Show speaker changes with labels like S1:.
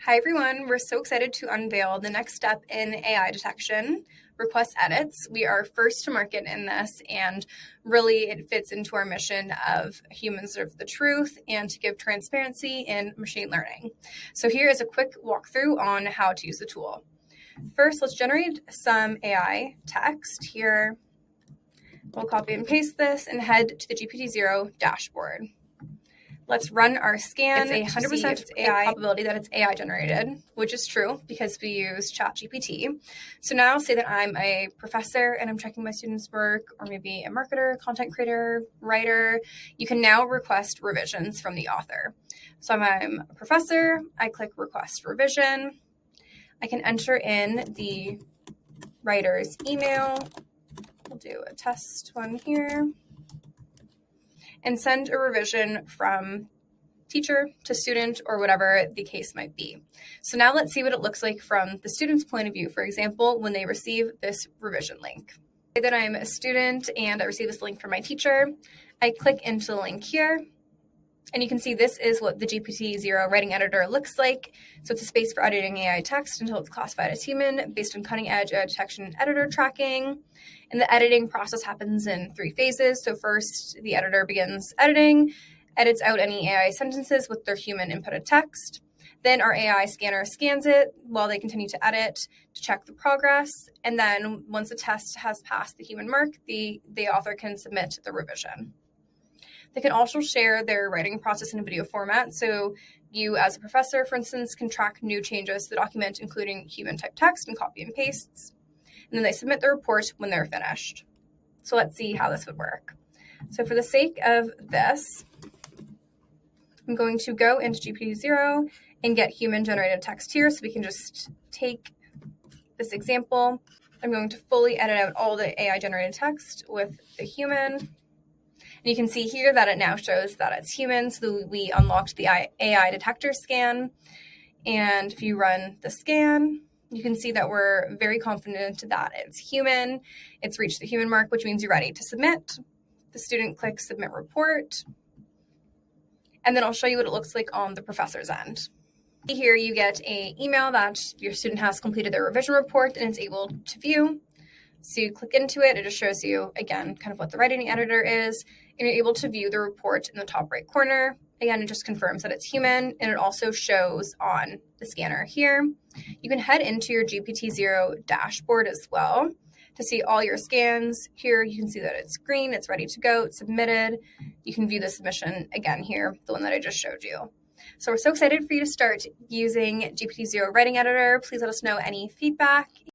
S1: Hi everyone, we're so excited to unveil the next step in AI detection, request edits. We are first to market in this, and really it fits into our mission of humans serve the truth and to give transparency in machine learning. So here is a quick walkthrough on how to use the tool. First, let's generate some AI text here. We'll copy and paste this and head to the GPTZero dashboard. Let's run our scan. It's 100% AI probability that it's AI generated, which is true because we use ChatGPT. So now say that I'm a professor and I'm checking my students' work, or maybe a marketer, content creator, writer. You can now request revisions from the author. So I'm a professor, I click request revision. I can enter in the writer's email. We'll do a test one here. And send a revision from teacher to student or whatever the case might be. So now let's see what it looks like from the student's point of view, for example, when they receive this revision link. Say that I'm a student and I receive this link from my teacher. I click into the link here, and you can see this is what the GPTZero writing editor looks like. So it's a space for editing AI text until it's classified as human based on cutting edge AI detection and editor tracking. And the editing process happens in 3 phases. So first, the editor begins editing, edits out any AI sentences with their human inputted text. Then our AI scanner scans it while they continue to edit to check the progress. And then once the test has passed the human mark, the author can submit the revision. They can also share their writing process in a video format. So you, as a professor, for instance, can track new changes to the document, including human type text and copy and pastes. And then they submit the report when they're finished. So let's see how this would work. So for the sake of this, I'm going to go into GPTZero and get human generated text here. So we can just take this example. I'm going to fully edit out all the AI generated text with the human. And you can see here that it now shows that it's human. So we unlocked the AI detector scan. And if you run the scan, you can see that we're very confident that it's human. It's reached the human mark, which means you're ready to submit. The student clicks submit report. And then I'll show you what it looks like on the professor's end. Here you get an email that your student has completed their revision report and it's able to view. So you click into it, it just shows you, again, kind of what the writing editor is, and you're able to view the report in the top right corner. Again, it just confirms that it's human, and it also shows on the scanner here. You can head into your GPTZero dashboard as well to see all your scans. Here you can see that it's green, it's ready to go, it's submitted. You can view the submission again here, the one that I just showed you. So we're so excited for you to start using GPTZero Writing Editor. Please let us know any feedback.